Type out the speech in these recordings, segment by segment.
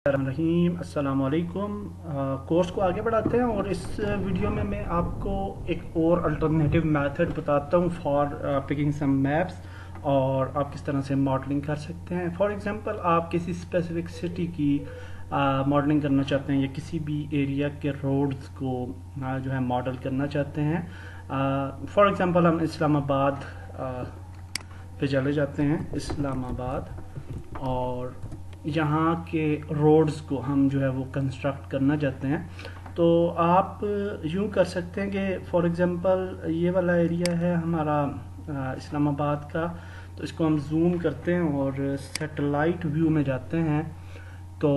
रहीम अस्सलाम वालेकुम। कोर्स को आगे बढ़ाते हैं और इस वीडियो में मैं आपको एक और अल्टरनेटिव मेथड बताता हूँ फॉर पिकिंग सम मैप्स और आप किस तरह से मॉडलिंग कर सकते हैं। फॉर एग्जांपल आप किसी स्पेसिफिक सिटी की मॉडलिंग करना चाहते हैं या किसी भी एरिया के रोड्स को जो है मॉडल करना चाहते हैं। फॉर एग्जांपल हम इस्लामाबाद पे चले जाते हैं, इस्लामाबाद, और यहाँ के रोड्स को हम जो है वो कंस्ट्रक्ट करना चाहते हैं। तो आप यूँ कर सकते हैं कि फॉर एग्जांपल ये वाला एरिया है हमारा इस्लामाबाद का, तो इसको हम जूम करते हैं और सैटेलाइट व्यू में जाते हैं। तो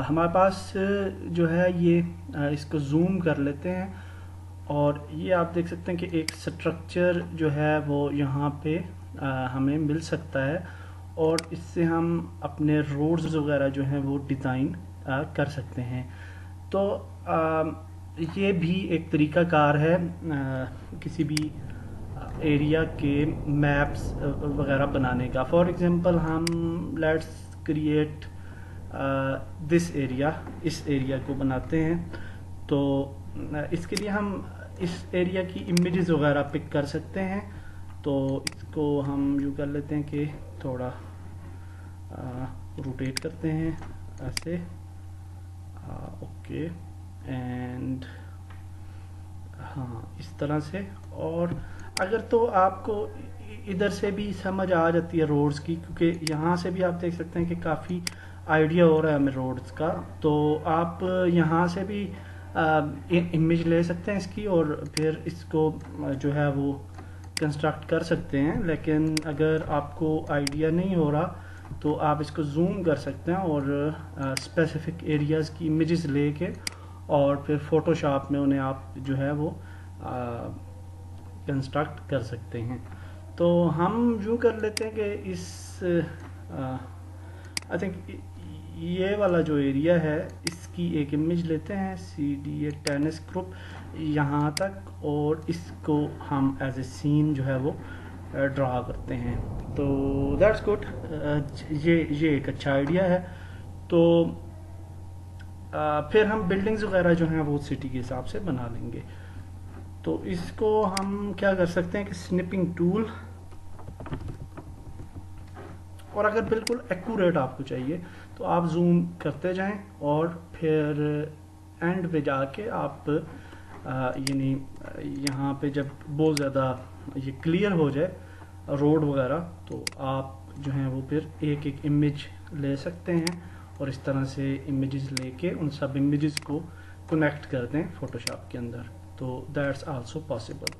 हमारे पास जो है ये इसको जूम कर लेते हैं और ये आप देख सकते हैं कि एक स्ट्रक्चर जो है वो यहाँ पे हमें मिल सकता है और इससे हम अपने रोड्स वगैरह जो हैं वो डिज़ाइन कर सकते हैं। तो ये भी एक तरीक़ाकार है किसी भी एरिया के मैप्स वगैरह बनाने का। फॉर एग्जांपल हम लेट्स क्रिएट दिस एरिया, इस एरिया को बनाते हैं। तो इसके लिए हम इस एरिया की इमेजेस वगैरह पिक कर सकते हैं। तो इसको हम यूँ कर लेते हैं कि थोड़ा रोटेट करते हैं ऐसे, ओके, एंड हाँ इस तरह से। और अगर तो आपको इधर से भी समझ आ जाती है रोड्स की, क्योंकि यहाँ से भी आप देख सकते हैं कि काफ़ी आइडिया हो रहा है हमें रोड्स का, तो आप यहाँ से भी इमेज ले सकते हैं इसकी और फिर इसको जो है वो कंस्ट्रक्ट कर सकते हैं। लेकिन अगर आपको आइडिया नहीं हो रहा तो आप इसको जूम कर सकते हैं और स्पेसिफिक एरियाज़ की इमेजेस लेके और फिर फोटोशॉप में उन्हें आप जो है वो कंस्ट्रक्ट कर सकते हैं। तो हम यूँ कर लेते हैं कि इस आई थिंक ये वाला जो एरिया है इसकी एक इमेज लेते हैं, CDA टेनिस ग्रुप यहाँ तक, और इसको हम एज ए सीन जो है वो ड्रा करते हैं। तो दैट्स गुड, ये एक अच्छा आइडिया है। तो फिर हम बिल्डिंग्स वगैरह जो हैं वो सिटी के हिसाब से बना लेंगे। तो इसको हम क्या कर सकते हैं कि स्निपिंग टूल, और अगर बिल्कुल एक्यूरेट आपको चाहिए तो आप जूम करते जाएं और फिर एंड पे जाके आप यानी यहाँ पे जब बहुत ज़्यादा ये क्लियर हो जाए रोड वगैरह, तो आप जो हैं वो फिर एक एक इमेज ले सकते हैं और इस तरह से इमेजेस लेके उन सब इमेजेस को कनेक्ट कर दें फोटोशॉप के अंदर। तो दैट्स आल्सो पॉसिबल।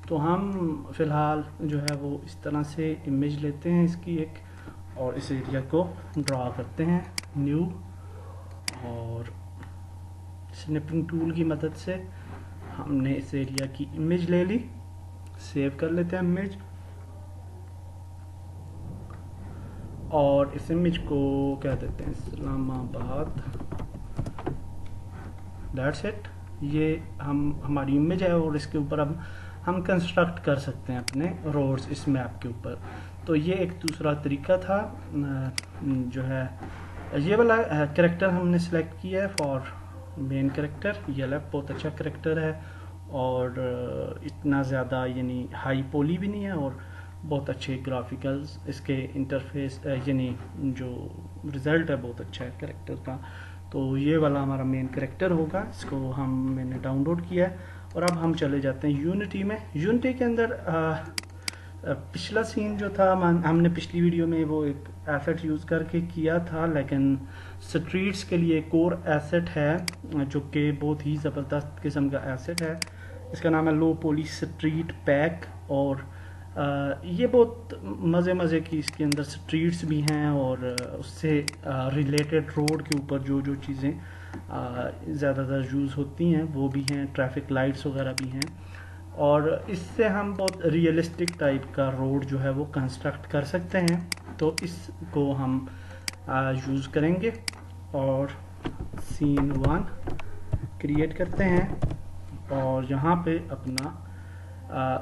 तो हम फ़िलहाल जो है वो इस तरह से इमेज लेते हैं इसकी एक, और इस एरिया को ड्रा करते हैं न्यू, और स्निपिंग टूल की मदद से हमने इस एरिया की इमेज ले ली। सेव कर लेते हैं इमेज, और इस इमेज को क्या देते हैं, इस्लामाबाद, दैट्स इट। ये हमारी इमेज है और इसके ऊपर अब हम कंस्ट्रक्ट कर सकते हैं अपने रोड्स इस मैप के ऊपर। तो ये एक दूसरा तरीका था जो है। ये वाला कैरेक्टर हमने सेलेक्ट किया है फॉर मेन कैरेक्टर। ये बहुत अच्छा कैरेक्टर है और इतना ज़्यादा यानी हाई पोली भी नहीं है, और बहुत अच्छे ग्राफिकल्स इसके इंटरफेस यानी जो रिज़ल्ट है बहुत अच्छा है कैरेक्टर का। तो ये वाला हमारा मेन कैरेक्टर होगा, इसको मैंने डाउनलोड किया है। और अब हम चले जाते हैं यूनिटी में। यूनिटी के अंदर पिछला सीन जो था हमने पिछली वीडियो में वो एक एसेट यूज़ करके किया था, लेकिन स्ट्रीट्स के लिए एक और एसेट है जो कि बहुत ही ज़बरदस्त किस्म का एसेट है। इसका नाम है लो पोली स्ट्रीट पैक, और ये बहुत मज़े की इसके अंदर स्ट्रीट्स भी हैं और उससे रिलेटेड रोड के ऊपर जो जो चीज़ें ज़्यादातर यूज़ होती हैं वो भी हैं, ट्रैफिक लाइट्स वगैरह भी हैं। और इससे हम बहुत रियलिस्टिक टाइप का रोड जो है वो कंस्ट्रक्ट कर सकते हैं। तो इसको हम यूज़ करेंगे और सीन 1 क्रिएट करते हैं और यहाँ पे अपना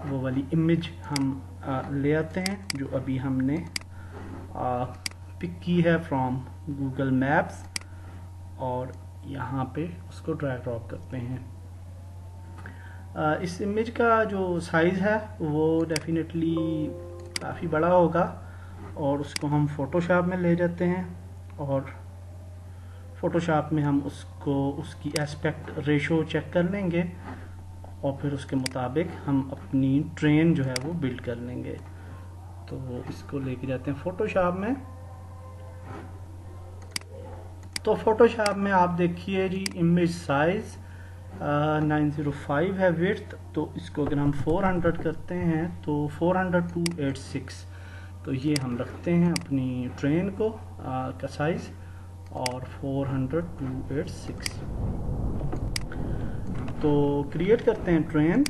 वो वाली इमेज हम ले आते हैं जो अभी हमने पिक की है फ्रॉम गूगल मैप्स और यहाँ पे उसको ड्रैग ड्रॉप करते हैं। इस इमेज का जो साइज़ है वो डेफिनेटली काफ़ी बड़ा होगा और उसको हम फोटोशॉप में ले जाते हैं और फोटोशॉप में हम उसको उसकी एस्पेक्ट रेशो चेक कर लेंगे और फिर उसके मुताबिक हम अपनी ट्रेन जो है वो बिल्ड कर लेंगे। तो इसको लेके जाते हैं फोटोशॉप में। तो फोटोशॉप में आप देखिए जी इमेज साइज 905 है विड्थ, तो इसको अगर हम 400 करते हैं तो 400 to 86, तो ये हम रखते हैं अपनी ट्रेन को का साइज और 400 to 86। तो क्रिएट करते हैं ट्रेन,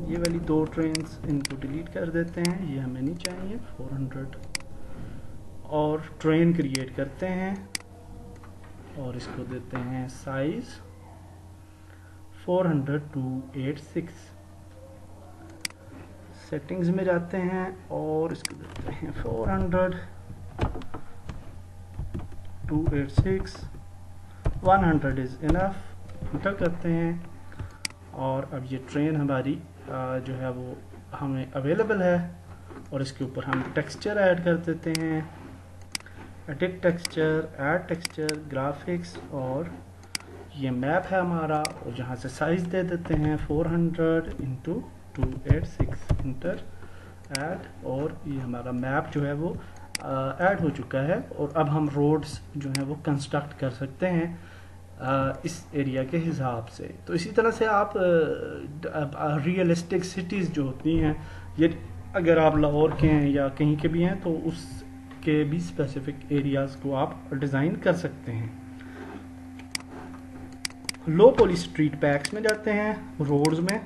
ये वाली 2 ट्रेन्स इनको डिलीट कर देते हैं, ये हमें नहीं चाहिए 400, और ट्रेन क्रिएट करते हैं और इसको देते हैं साइज 400 to 86। सेटिंग्स में जाते हैं और इसको देते हैं 400 to 86, 100 इज़ इनफ, इंटर करते हैं और अब ये ट्रेन हमारी जो है वो हमें अवेलेबल है और इसके ऊपर हम टेक्सचर ऐड कर देते हैं, edit texture, add texture, graphics, और ये मैप है हमारा और जहाँ से साइज़ दे देते हैं 400 into 286, इंटर, ऐड, और ये हमारा मैप जो है वो ऐड हो चुका है और अब हम रोड्स जो है वो कंस्ट्रक्ट कर सकते हैं इस एरिया के हिसाब से। तो इसी तरह से आप रियलिस्टिक सिटीज़ जो होती हैं, ये अगर आप लाहौर के हैं या कहीं के भी हैं तो उसके भी स्पेसिफिक एरियाज़ को आप डिज़ाइन कर सकते हैं। लो पॉली स्ट्रीट पैक्स में जाते हैं, रोड्स में,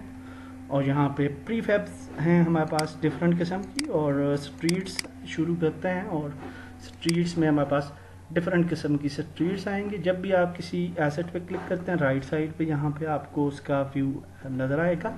और यहाँ पे प्रीफैब्स हैं हमारे पास डिफरेंट किस्म की, और स्ट्रीट्स शुरू करते हैं और स्ट्रीट्स में हमारे पास डिफरेंट किस्म की स्ट्रीट्स आएंगे। जब भी आप किसी एसेट पे क्लिक करते हैं राइट साइड पे यहाँ पे आपको उसका व्यू नज़र आएगा।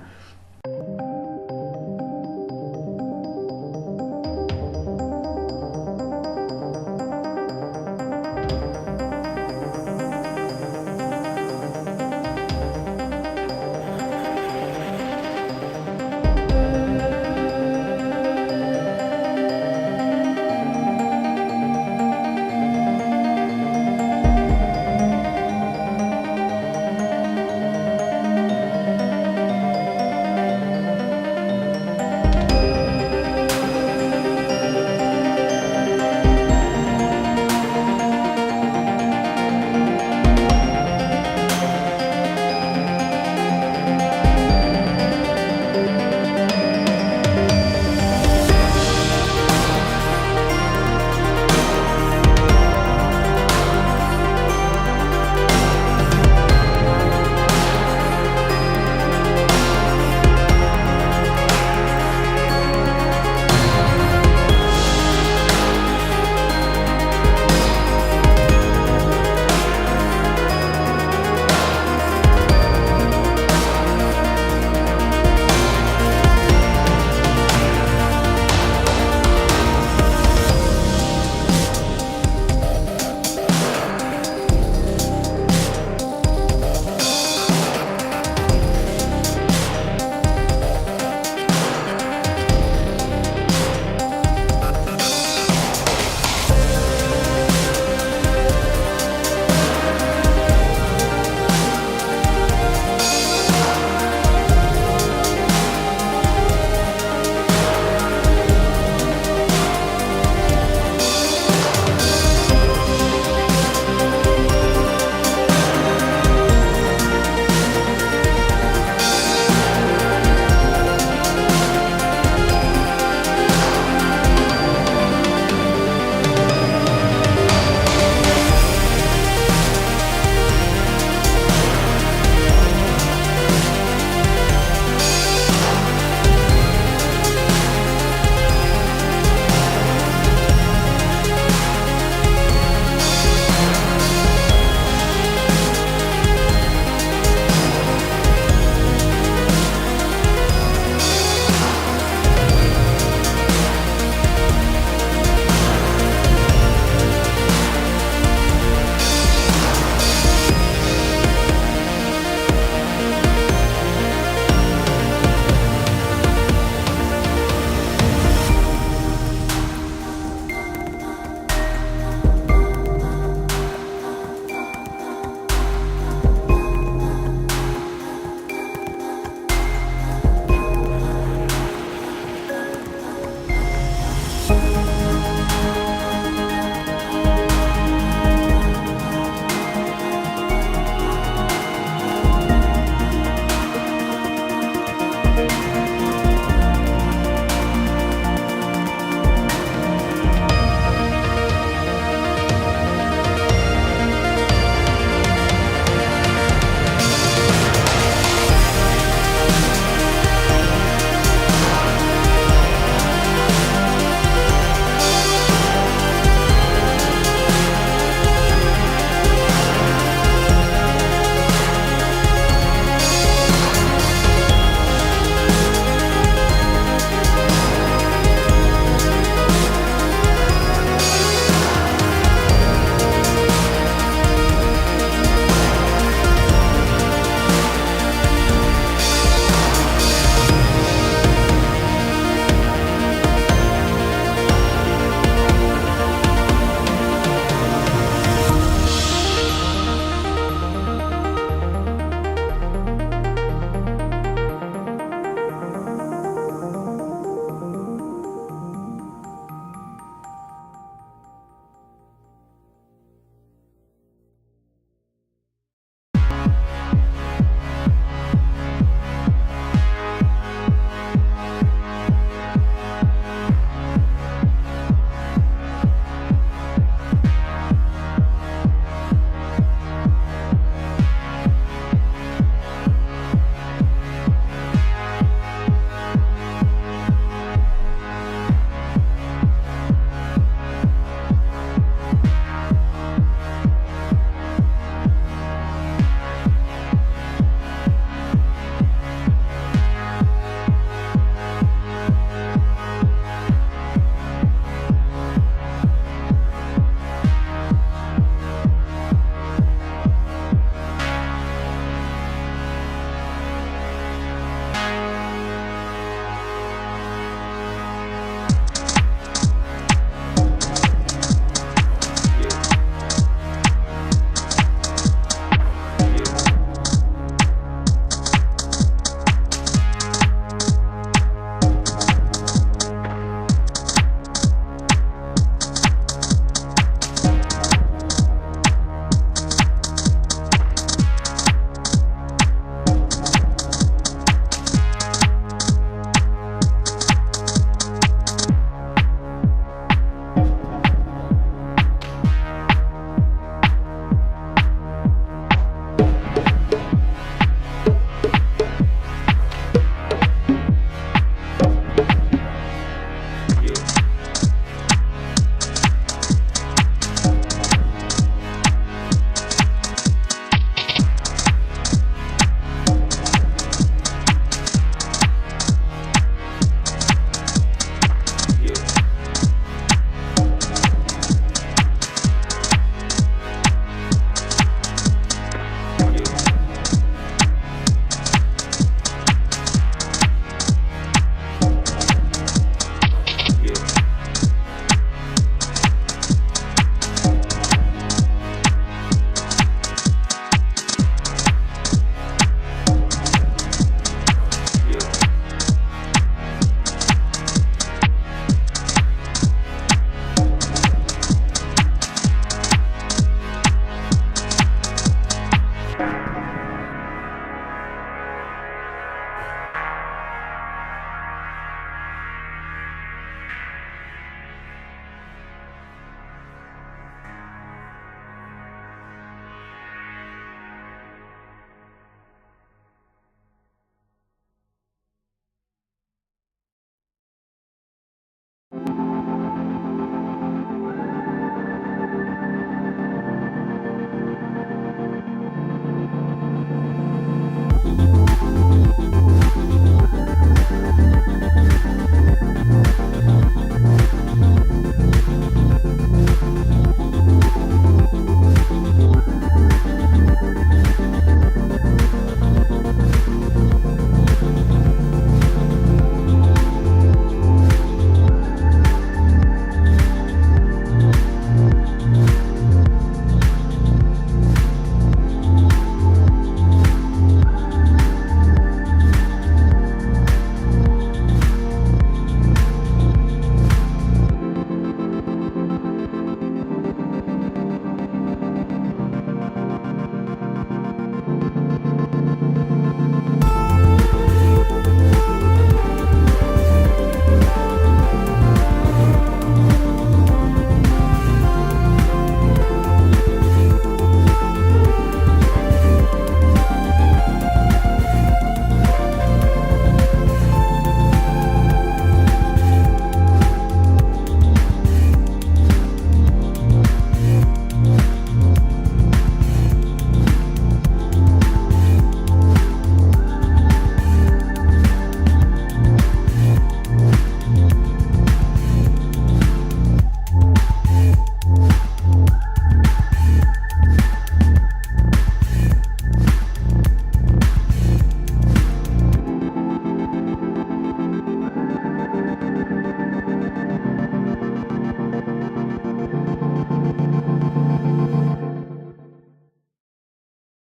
है।